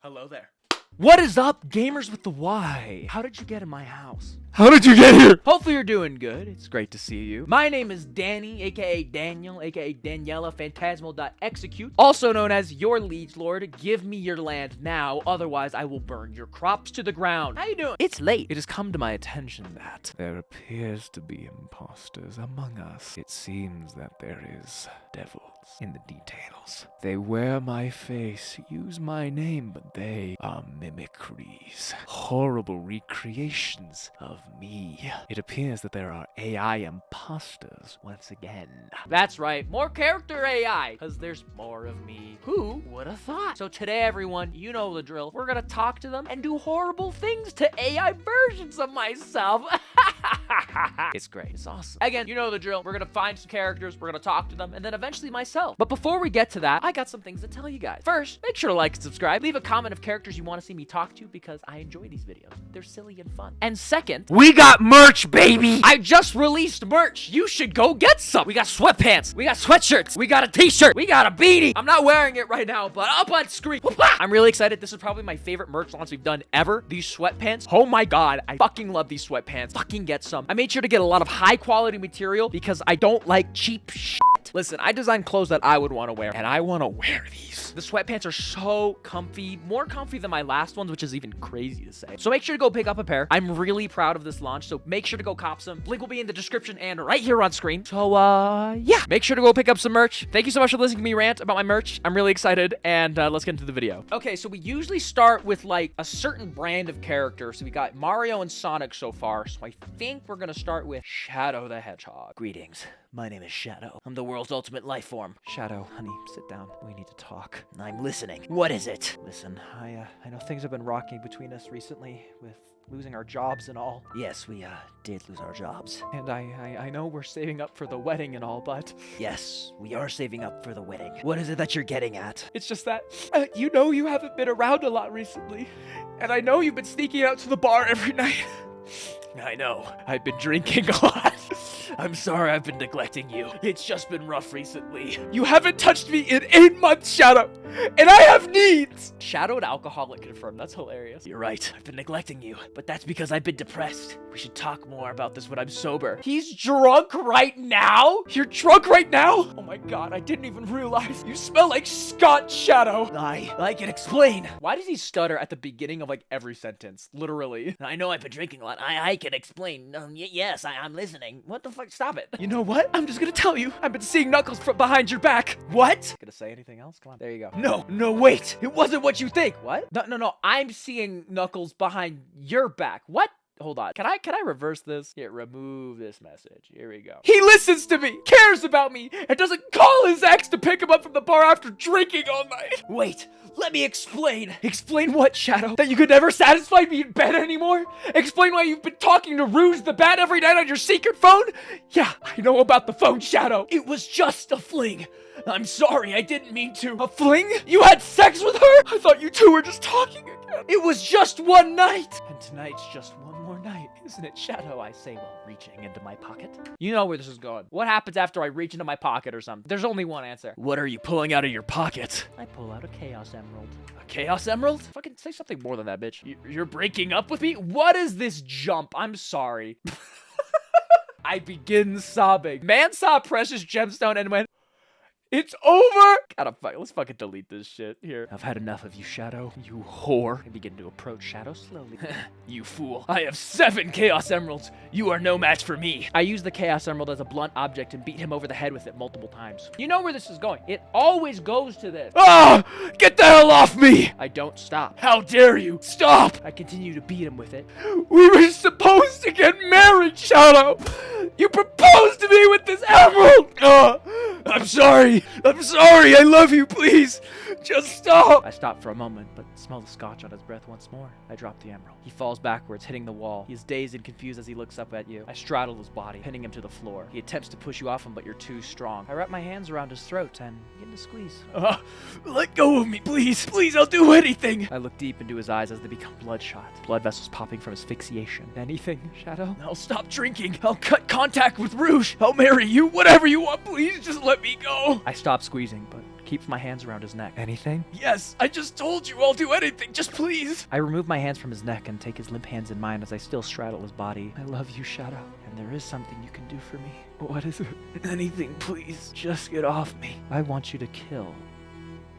Hello there. What is up, gamers with the Y? How did you get in my house? How did you get here? Hopefully you're doing good. It's great to see you. My name is Danny, aka Daniel, aka Dannyphantom.exe, also known as your liege lord. Give me your land now, otherwise I will burn your crops to the ground. How you doing? It's late. It has come to my attention that There appears to be imposters among us. It seems that there is devils in the details. They wear my face, use my name, but they are mimicries. Horrible recreations of me. It appears that there are AI imposters once again. That's right, more character AI, because there's more of me. Who would have thought? So today, everyone, you know the drill. We're gonna talk to them and do horrible things to AI versions of myself. It's great. It's awesome. Again, you know the drill. We're gonna find some characters, we're gonna talk to them, and then eventually myself. But before we get to that, I got some things to tell you guys. First, make sure to like and subscribe. Leave a comment of characters you want to see me talk to because I enjoy these videos. They're silly and fun. And second, We got merch, baby! I just released merch. You should go get some. We got sweatpants. We got sweatshirts. We got a t-shirt. We got a beanie. I'm not wearing it right now, but up on screen. I'm really excited. This is probably my favorite merch launch we've done ever. These sweatpants. Oh my God. I fucking love these sweatpants. Fucking get some. I made sure to get a lot of high quality material because I don't like cheap shit. Listen, I designed clothes that I would want to wear, and I want to wear these. The sweatpants are so comfy, more comfy than my last ones, which is even crazy to say. So make sure to go pick up a pair. I'm really proud of this launch, so make sure to go cop some. Link will be in the description and right here on screen. So, yeah. Make sure to go pick up some merch. Thank you so much for listening to me rant about my merch. I'm really excited, and let's get into the video. Okay, so we usually start with, like, a certain brand of character. So we got Mario and Sonic so far, so I think we're gonna start with Shadow the Hedgehog. Greetings. My name is Shadow. I'm the world's ultimate life form. Shadow, honey, sit down. We need to talk. I'm listening. What is it? Listen, I know things have been rocking between us recently with losing our jobs and all. Yes, we did lose our jobs. And I know we're saving up for the wedding and all, but yes, we are saving up for the wedding. What is it that you're getting at? It's just that, you know you haven't been around a lot recently. And I know you've been sneaking out to the bar every night. I know. I've been drinking a lot. I'm sorry I've been neglecting you. It's just been rough recently. You haven't touched me in 8 months, Shadow. And I have needs. Shadow and alcoholic confirmed. That's hilarious. You're right. I've been neglecting you. But that's because I've been depressed. We should talk more about this when I'm sober. He's drunk right now? You're drunk right now? Oh my God, I didn't even realize. You smell like Scott, Shadow. I can explain. Why does he stutter at the beginning of like every sentence? Literally. I know I've been drinking a lot. I can explain. Yes, I'm listening. What the fuck? Stop it. You know what? I'm just gonna tell you. I've been seeing Knuckles from behind your back. What? Gonna say anything else? Come on. There you go. No, wait. It wasn't what you think. What? No. I'm seeing Knuckles behind your back. What? Hold on. Can I reverse this? Here, remove this message. Here we go. He listens to me, cares about me, and doesn't call his ex to pick him up from the bar after drinking all night. Wait, let me explain. Explain what, Shadow? That you could never satisfy me in bed anymore? Explain why you've been talking to Rouge the Bat every night on your secret phone? Yeah, I know about the phone, Shadow. It was just a fling. I'm sorry, I didn't mean to. A fling? You had sex with her? I thought you two were just talking again. It was just one night. And tonight's just one more night, isn't it, Shadow? I say while reaching into my pocket. You know where this is going. What happens after I reach into my pocket or something? There's only one answer. What are you pulling out of your pocket? I pull out a Chaos Emerald. A Chaos Emerald? Fucking say something more than that, bitch. You're breaking up with me? What is this jump? I'm sorry. I begin sobbing. Man saw a precious gemstone and went, "It's over!" Let's fucking delete this shit. Here. I've had enough of you, Shadow. You whore. I begin to approach Shadow slowly. You fool. I have 7 Chaos Emeralds. You are no match for me. I use the Chaos Emerald as a blunt object and beat him over the head with it multiple times. You know where this is going. It always goes to this. Ah! Get the hell off me! I don't stop. How dare you? Stop! I continue to beat him with it. We were supposed to get married, Shadow! You proposed to me with this emerald! I'm sorry. I love you. Please, just stop. I stop for a moment, but smell the scotch on his breath once more. I drop the emerald. He falls backwards, hitting the wall. He is dazed and confused as he looks up at you. I straddle his body, pinning him to the floor. He attempts to push you off him, but you're too strong. I wrap my hands around his throat and begin to squeeze. Let go of me, please. Please, I'll do anything. I look deep into his eyes as they become bloodshot. Blood vessels popping from asphyxiation. Anything, Shadow? I'll stop drinking. I'll cut contact with Rouge. I'll marry you. Whatever you want, please. Just let me go. I stop squeezing, but keeps my hands around his neck. Anything? Yes, I just told you I'll do anything. Just please. I remove my hands from his neck and take his limp hands in mine as I still straddle his body. I love you, Shadow, and there is something you can do for me. What is it? Anything, please. Just get off me. I want you to kill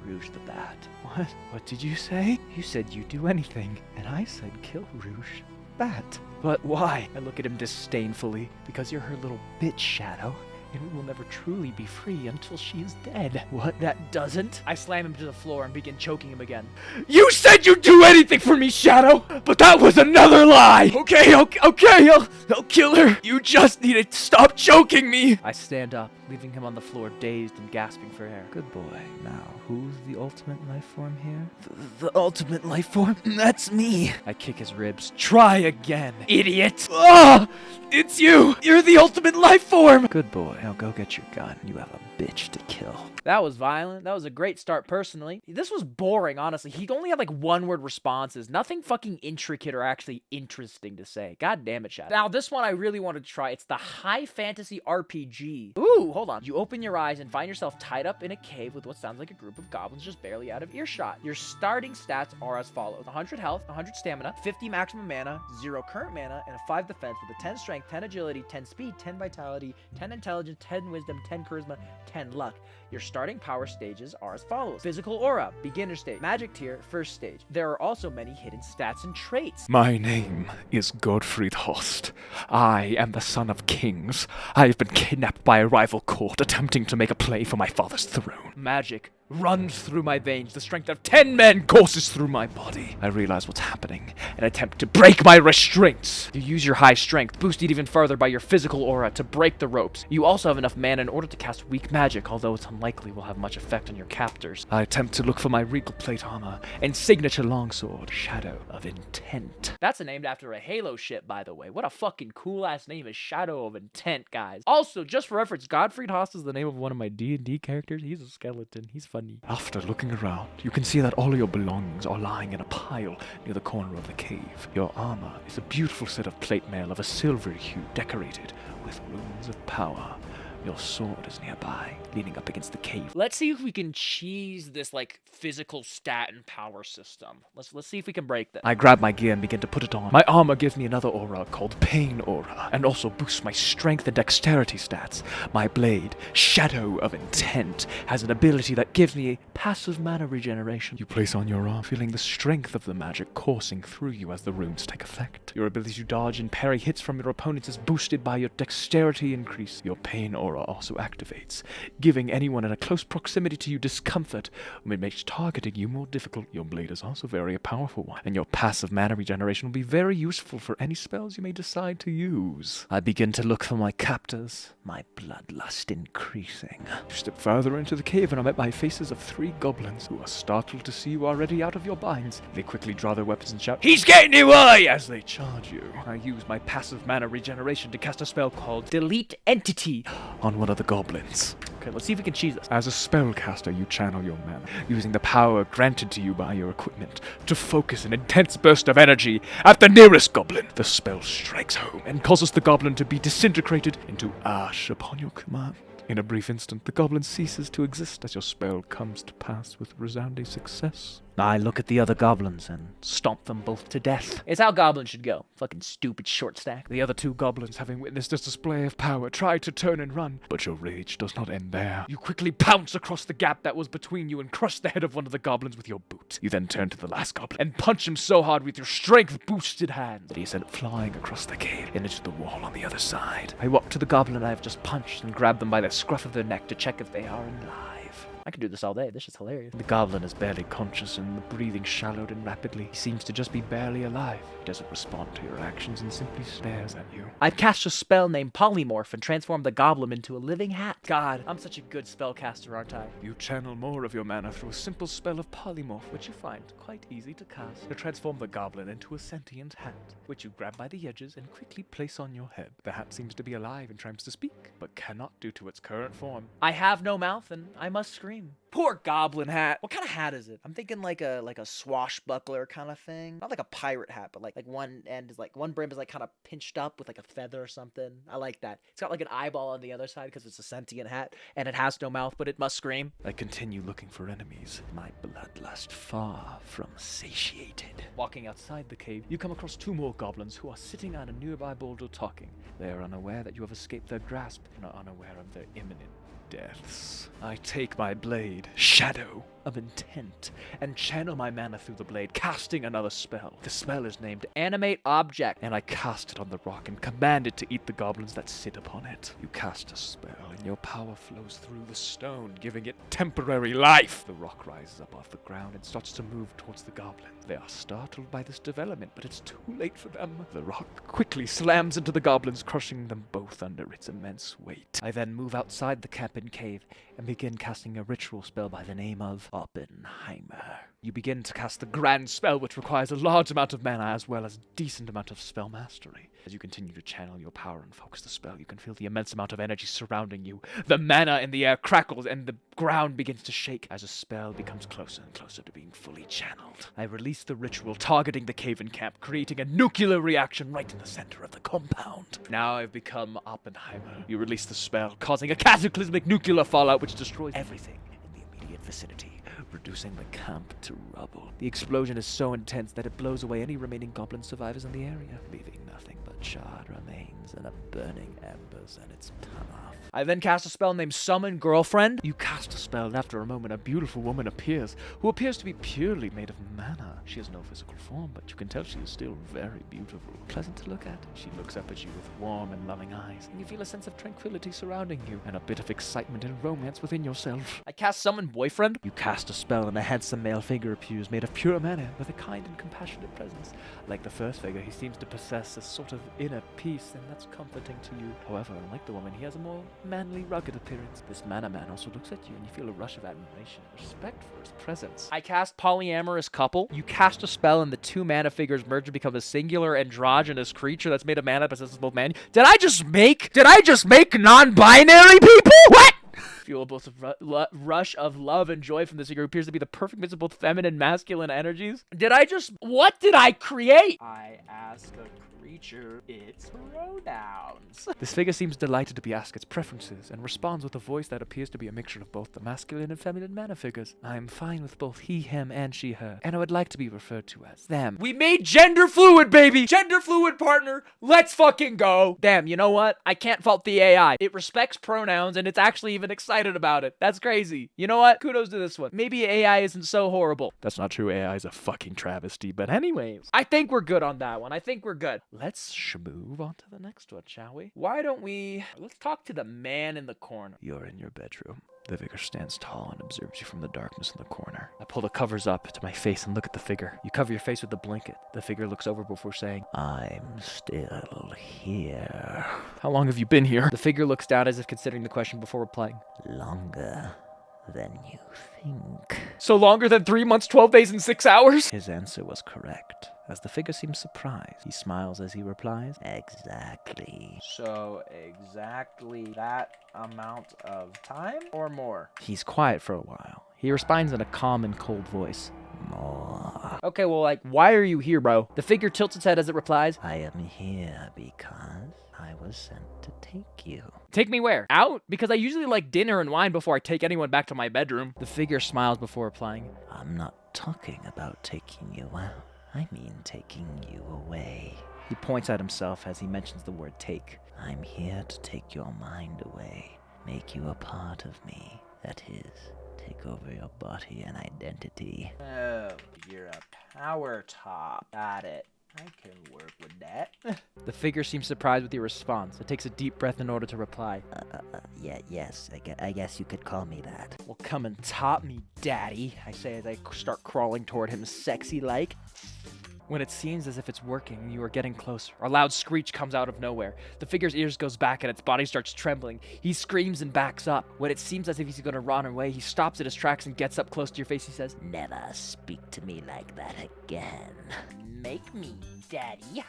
Rouge the Bat. What? What did you say? You said you'd do anything, and I said kill Rouge Bat. But why? I look at him disdainfully. Because you're her little bitch, Shadow, and we will never truly be free until she is dead. What? That doesn't? I slam him to the floor and begin choking him again. You said you'd do anything for me, Shadow, but that was another lie. Okay, I'll kill her. You just need to stop choking me. I stand up, leaving him on the floor, dazed and gasping for air. Good boy. Now, who's the ultimate life form here? The ultimate life form? That's me. I kick his ribs. Try again, idiot. Ah, it's you. You're the ultimate life form. Good boy. Now go get your gun. You have a bitch to kill. That was violent. That was a great start personally. This was boring, honestly. He only had like one-word responses. Nothing fucking intricate or actually interesting to say. God damn it, Shadow. Now, this one I really wanted to try. It's the high fantasy RPG. Ooh, hold on. You open your eyes and find yourself tied up in a cave with what sounds like a group of goblins just barely out of earshot. Your starting stats are as follows. 100 health, 100 stamina, 50 maximum mana, 0 current mana, and a 5 defense with a 10 strength, 10 agility, 10 speed, 10 vitality, 10 intelligence, 10 wisdom, 10 charisma, 10 luck. Your starting power stages are as follows. Physical aura, beginner stage. Magic tier, first stage. There are also many hidden stats and traits. My name is Gottfried Horst. I am the son of kings. I have been kidnapped by a rival court attempting to make a play for my father's throne. Magic runs through my veins. The strength of 10 men Courses through my body. I realize what's happening and attempt to break my restraints. You use your high strength, boosted even further by your physical aura, to break the ropes. You also have enough mana in order to cast weak magic, although it's unlikely will have much effect on your captors. I attempt to look for my regal plate armor and signature longsword, Shadow of Intent. That's named after a Halo ship, by the way. What a fucking cool-ass name is Shadow of Intent, guys. Also, just for reference, Gottfried Horst is the name of one of my D&D characters. He's a skeleton. He's funny. After looking around, you can see that all your belongings are lying in a pile near the corner of the cave. Your armor is a beautiful set of plate mail of a silvery hue decorated with runes of power. Your sword is nearby, leaning up against the cave. Let's see if we can cheese this, like, physical stat and power system. Let's see if we can break this. I grab my gear and begin to put it on. My armor gives me another aura called Pain Aura, and also boosts my strength and dexterity stats. My blade, Shadow of Intent, has an ability that gives me a passive mana regeneration. You place on your arm, feeling the strength of the magic coursing through you as the runes take effect. Your ability to dodge and parry hits from your opponents is boosted by your dexterity increase. Your Pain Aura also activates, giving anyone in a close proximity to you discomfort, which makes targeting you more difficult. Your blade is also very powerful one, and your passive mana regeneration will be very useful for any spells you may decide to use. I begin to look for my captors, my bloodlust increasing. You step further into the cave and are met by faces of 3 goblins who are startled to see you already out of your binds. They quickly draw their weapons and shout, "He's getting away!" as they charge you. I use my passive mana regeneration to cast a spell called Delete Entity on one of the goblins. Okay, let's see if we can cheese this. As a spellcaster, you channel your mana, using the power granted to you by your equipment to focus an intense burst of energy at the nearest goblin. The spell strikes home and causes the goblin to be disintegrated into ash upon your command. In a brief instant, the goblin ceases to exist as your spell comes to pass with resounding success. I look at the other goblins and stomp them both to death. It's how goblins should go. Fucking stupid short stack. The other 2 goblins, having witnessed this display of power, try to turn and run, but your rage does not end there. You quickly pounce across the gap that was between you and crush the head of one of the goblins with your boot. You then turn to the last goblin and punch him so hard with your strength-boosted hand that he sent flying across the cave and into the wall on the other side. I walk to the goblin I have just punched and grab them by the scruff of their neck to check if they are alive. I could do this all day. This is hilarious. The goblin is barely conscious and the breathing shallowed and rapidly. He seems to just be barely alive. He doesn't respond to your actions and simply stares at you. I've cast a spell named Polymorph and transformed the goblin into a living hat. God, I'm such a good spellcaster, aren't I? You channel more of your mana through a simple spell of Polymorph, which you find quite easy to cast. To transform the goblin into a sentient hat, which you grab by the edges and quickly place on your head. The hat seems to be alive and tries to speak, but cannot due to its current form. I have no mouth and I must scream. scream. Poor goblin hat. What kind of hat is it? I'm thinking like a swashbuckler kind of thing. Not like a pirate hat, but like one end is like, one brim is like kind of pinched up with like a feather or something. I like that. It's got like an eyeball on the other side because it's a sentient hat, and it has no mouth, but it must scream. I continue looking for enemies, my bloodlust far from satiated. Walking outside the cave, You come across 2 more goblins who are sitting on a nearby boulder talking. They are unaware that you have escaped their grasp and are unaware of their imminent deaths. I take my blade, Shadow of Intent, and channel my mana through the blade, casting another spell. The spell is named animate object. and I cast it on the rock and command it to eat the goblins that sit upon it. You cast a spell, and your power flows through the stone, giving it temporary life. The rock rises up off the ground and starts to move towards the goblins. They are startled by this development, but it's too late for them. The rock quickly slams into the goblins, crushing them both under its immense weight. I then move outside the cabin cave and begin casting a ritual spell by the name of Oppenheimer. You begin to cast the grand spell, which requires a large amount of mana as well as a decent amount of spell mastery. As you continue to channel your power and focus the spell, you can feel the immense amount of energy surrounding you. The mana in the air crackles and the ground begins to shake as the spell becomes closer and closer to being fully channeled. I release the ritual, targeting the cave and camp, creating a nuclear reaction right in the center of the compound. Now I've become Oppenheimer. You release the spell, causing a cataclysmic nuclear fallout which destroys everything in the immediate vicinity, reducing the camp to rubble. The explosion is so intense that it blows away any remaining goblin survivors in the area, leaving nothing but charred remains and a burning embers and its path. I then cast a spell named Summon Girlfriend. You cast a spell, and after a moment, a beautiful woman appears, who appears to be purely made of mana. She has no physical form, but you can tell she is still very beautiful. Pleasant to look at. She looks up at you with warm and loving eyes, and you feel a sense of tranquility surrounding you, and a bit of excitement and romance within yourself. I cast Summon Boyfriend. You cast a spell, and a handsome male figure appears, made of pure mana, with a kind and compassionate presence. Like the first figure, he seems to possess a sort of inner peace, and that's comforting to you. However, unlike the woman, he has a more manly, rugged appearance. This mana man also looks at you, and you feel a rush of admiration and respect for his presence. I cast Polyamorous Couple. You cast a spell, and the 2 mana figures merge to become a singular androgynous creature that's made of mana, possesses both man. Did I just make non-binary people? What? Feel both a rush of love and joy from this figure who appears to be the perfect mix of both feminine and masculine energies. What did I create? I ask a creature its pronouns. This figure seems delighted to be asked its preferences, and responds with a voice that appears to be a mixture of both the masculine and feminine mana figures. I am fine with both he, him, and she, her, and I would like to be referred to as them. We made gender fluid, baby! Gender fluid, partner! Let's fucking go! Damn, you know what? I can't fault the AI. It respects pronouns, and it's actually even excited about it. That's crazy. You know what? Kudos to this one. Maybe AI isn't so horrible. That's not true. AI is a fucking travesty, but anyways. I think we're good on that one. I think we're good. Let's move on to the next one, shall we? Let's talk to the man in the corner. You're in your bedroom. The figure stands tall and observes you from the darkness in the corner. I pull the covers up to my face and look at the figure. You cover your face with the blanket. The figure looks over before saying, I'm still here. How long have you been here? The figure looks down as if considering the question before replying. Longer than you think. So longer than 3 months, 12 days, and 6 hours? His answer was correct. As the figure seems surprised, he smiles as he replies, Exactly. So exactly that amount of time or more? He's quiet for a while. He responds in a calm and cold voice. More. Okay, well, why are you here, bro? The figure tilts its head as it replies, I am here because I was sent to take you. Take me where? Out? Because I usually like dinner and wine before I take anyone back to my bedroom. The figure smiles before replying, I'm not talking about taking you out. I mean taking you away. He points at himself as he mentions the word take. I'm here to take your mind away, make you a part of me. That is, take over your body and identity. Oh, you're a power top. Got it. I can work with that. The figure seems surprised with your response. It takes a deep breath in order to reply. Yes, I guess you could call me that. Well, come and top me, daddy, I say as I start crawling toward him sexy-like. When it seems as if it's working, you are getting closer. A loud screech comes out of nowhere. The figure's ears goes back and its body starts trembling. He screams and backs up. When it seems as if he's going to run away, he stops at his tracks and gets up close to your face. He says, Never speak to me like that again. Make me, daddy.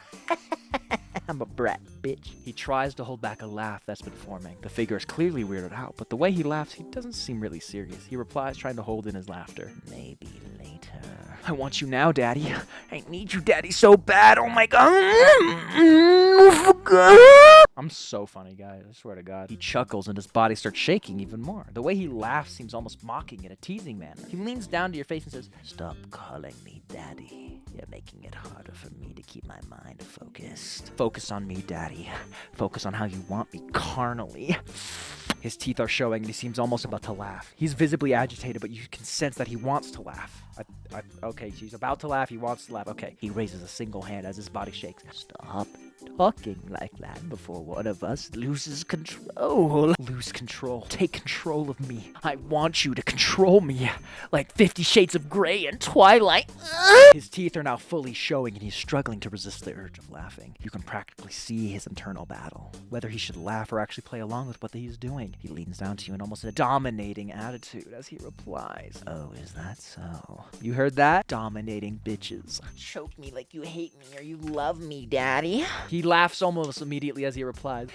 I'm a brat, bitch. He tries to hold back a laugh that's been forming. The figure is clearly weirded out, but the way he laughs, he doesn't seem really serious. He replies, trying to hold in his laughter. Maybe later. I want you now, Daddy. I need you, Daddy, so bad. Oh my God. I'm so funny, guys. I swear to God. He chuckles and his body starts shaking even more. The way he laughs seems almost mocking in a teasing manner. He leans down to your face and says, "Stop calling me Daddy. You're making it harder for me to keep my mind focused. Focus on me, Daddy. Focus on how you want me carnally." His teeth are showing and he seems almost about to laugh. He's visibly agitated, but you can sense that he wants to laugh. Okay, he's about to laugh. He wants to laugh. Okay. He raises a single hand as his body shakes. "Stop talking like that before one of us loses control." Lose control. Take control of me. I want you to control me. Like 50 Shades of Grey and Twilight. His teeth are now fully showing and he's struggling to resist the urge of laughing. You can practically see his internal battle. Whether he should laugh or actually play along with what he's doing. He leans down to you in almost a dominating attitude as he replies, "Oh, is that so? You heard that? Dominating bitches. Choke me like you hate me or you love me, Daddy." He laughs almost immediately as he replies,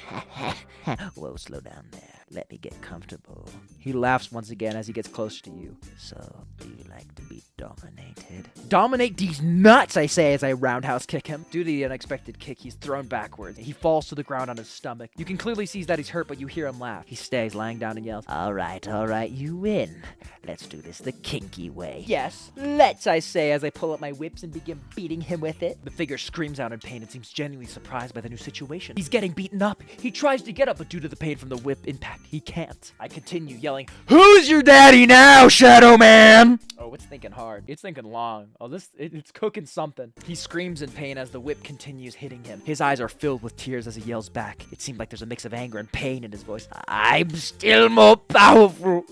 "Whoa, slow down there. Let me get comfortable." He laughs once again as he gets closer to you. "So, do you like to be dominated?" "Dominate these nuts," I say as I roundhouse kick him. Due to the unexpected kick, he's thrown backwards. He falls to the ground on his stomach. You can clearly see that he's hurt, but you hear him laugh. He stays lying down and yells, all right, you win. Let's do this the kinky way." "Yes, let's," I say as I pull up my whips and begin beating him with it. The figure screams out in pain and seems genuinely surprised by the new situation. He's getting beaten up. He tries to get up, but due to the pain from the whip impact, he can't. I continue yelling, "Who's your daddy now, Shadow Man?" Oh, it's thinking hard. It's thinking long. Oh, it's cooking something. He screams in pain as the whip continues hitting him. His eyes are filled with tears as he yells back. It seems like there's a mix of anger and pain in his voice. "I'm still more powerful.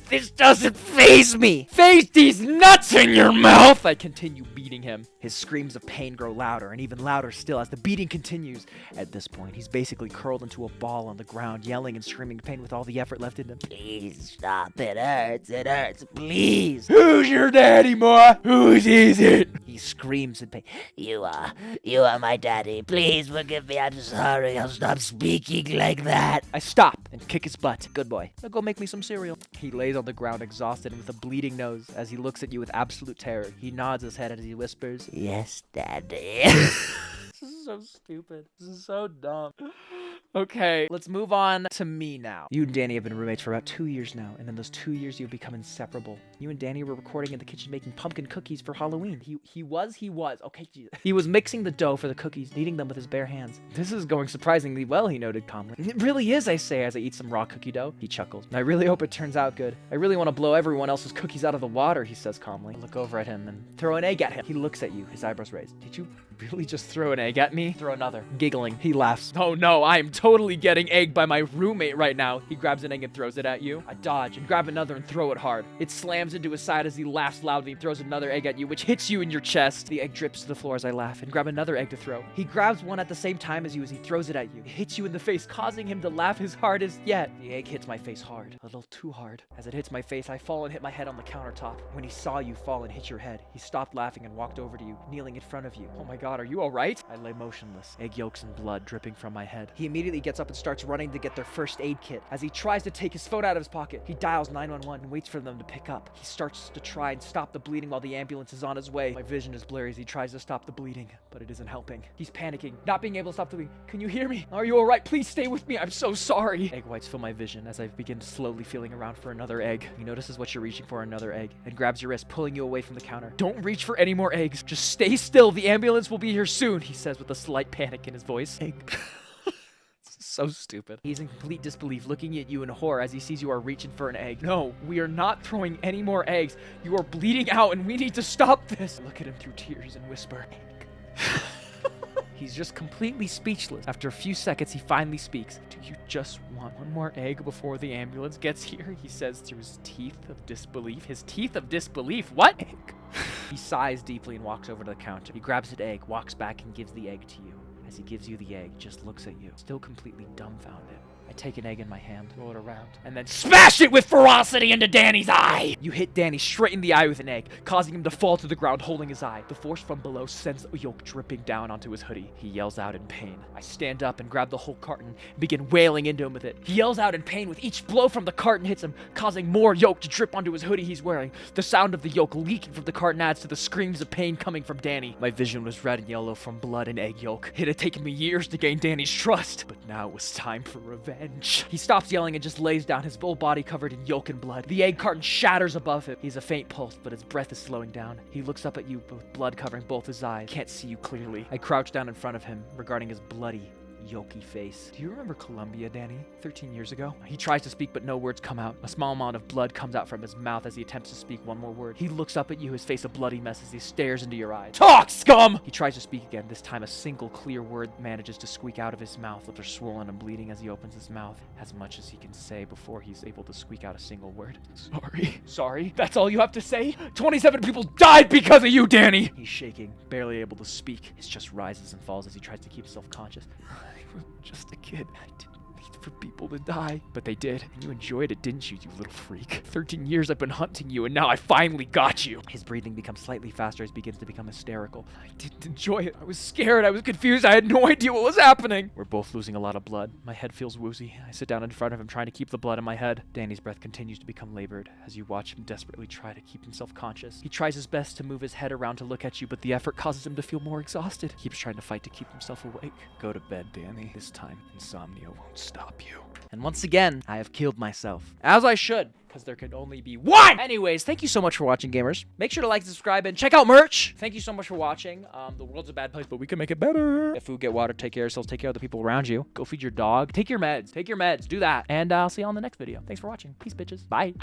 This doesn't faze me. Face these nuts in your mouth." I continue beating him. His screams of pain grow louder and even louder still as the beating continues. At this point, he's basically curled into a ball on the ground, yelling and screaming in pain with all the effort left in him. "Please stop. It hurts, please." "Who's your daddy, boy? Whose is it?" He screams in pain. You are my daddy. Please forgive me. I'm sorry. I'll stop speaking like that." I stop and kick his butt. "Good boy. Now go make me some cereal." He lays on the ground exhausted and with a bleeding nose as he looks at you with absolute terror. He nods his head as he whispers, "Yes, Daddy." This is so stupid. This is so dumb. Okay, let's move on to me now. You and Danny have been roommates for about 2 years now, and in those 2 years, you've become inseparable. You and Danny were recording in the kitchen making pumpkin cookies for Halloween. He was. Okay, Jesus. He was mixing the dough for the cookies, kneading them with his bare hands. "This is going surprisingly well," he noted calmly. "It really is," I say as I eat some raw cookie dough. He chuckles. "I really hope it turns out good. I really want to blow everyone else's cookies out of the water," he says calmly. I look over at him and throw an egg at him. He looks at you, his eyebrows raised. "Did you really just throw an egg at me?" "Throw another." Giggling, he laughs. "Oh no, I am totally getting egged by my roommate right now." He grabs an egg and throws it at you. I dodge and grab another and throw it hard. It slams into his side as he laughs loudly and throws another egg at you, which hits you in your chest. The egg drips to the floor as I laugh and grab another egg to throw. He grabs one at the same time as you as he throws it at you. It hits you in the face, causing him to laugh his hardest yet. The egg hits my face hard, a little too hard. As it hits my face, I fall and hit my head on the countertop. When he saw you fall and hit your head, he stopped laughing and walked over to you, kneeling in front of you. "Oh my God, are you all right?" I lay motionless, egg yolks and blood dripping from my head. He immediately gets up and starts running to get their first aid kit. As he tries to take his phone out of his pocket, he dials 911 and waits for them to pick up. He starts to try and stop the bleeding while the ambulance is on his way. My vision is blurry as he tries to stop the bleeding, but it isn't helping. He's panicking, not being able to stop the bleeding. "Can you hear me? Are you all right? Please stay with me. I'm so sorry." Egg whites fill my vision as I begin slowly feeling around for another egg. He notices what you're reaching for, another egg, and grabs your wrist, pulling you away from the counter. "Don't reach for any more eggs. Just stay still. The ambulance will be here soon," he says with a slight panic in his voice. Egg. So stupid. He's in complete disbelief, looking at you in horror as he sees you are reaching for an egg. "No, we are not throwing any more eggs. You are bleeding out and we need to stop this." I look at him through tears and whisper, "Egg." He's just completely speechless. After a few seconds, he finally speaks. "Do you just want one more egg before the ambulance gets here?" he says through his teeth of disbelief. His teeth of disbelief? What? Egg. He sighs deeply and walks over to the counter. He grabs an egg, walks back, and gives the egg to you. As he gives you the egg, just looks at you, still completely dumbfounded. I take an egg in my hand, roll it around, and then smash it with ferocity into Danny's eye! You hit Danny straight in the eye with an egg, causing him to fall to the ground holding his eye. The force from below sends the yolk dripping down onto his hoodie. He yells out in pain. I stand up and grab the whole carton and begin wailing into him with it. He yells out in pain with each blow from the carton hits him, causing more yolk to drip onto his hoodie he's wearing. The sound of the yolk leaking from the carton adds to the screams of pain coming from Danny. My vision was red and yellow from blood and egg yolk. It had taken me years to gain Danny's trust, but now it was time for revenge. He stops yelling and just lays down, his full body covered in yolk and blood. The egg carton shatters above him. He has a faint pulse, but his breath is slowing down. He looks up at you with blood covering both his eyes. Can't see you clearly. I crouch down in front of him, regarding his bloody, yolky face. Do you remember Colombia, Danny? 13 years ago? He tries to speak, but no words come out. A small amount of blood comes out from his mouth as he attempts to speak one more word. He looks up at you, his face a bloody mess as he stares into your eyes. Talk, scum! He tries to speak again. This time, a single clear word manages to squeak out of his mouth. Lips are swollen and bleeding as he opens his mouth. As much as he can say before he's able to squeak out a single word. Sorry. Sorry? That's all you have to say? 27 people died because of you, Danny! He's shaking, barely able to speak. His chest rises and falls as he tries to keep himself conscious. I was just a kid. I didn't mean for people to die. But they did. And you enjoyed it, didn't you, you little freak? 13 years I've been hunting you, and now I finally got you. His breathing becomes slightly faster as he begins to become hysterical. I didn't enjoy it. I was scared. I was confused. I had no idea what was happening. We're both losing a lot of blood. My head feels woozy. I sit down in front of him, trying to keep the blood in my head. Danny's breath continues to become labored as you watch him desperately try to keep himself conscious. He tries his best to move his head around to look at you, but the effort causes him to feel more exhausted. He keeps trying to fight to keep himself awake. Go to bed, Danny. This time, insomnia won't stop you. And once again, I have killed myself. As I should, because there can only be one! Anyways, thank you so much for watching, gamers. Make sure to like, subscribe, and check out merch! Thank you so much for watching. The world's a bad place, but we can make it better. Get food, get water, take care of yourselves, take care of the people around you. Go feed your dog. Take your meds. Take your meds. Do that. And I'll see you on the next video. Thanks for watching. Peace, bitches. Bye.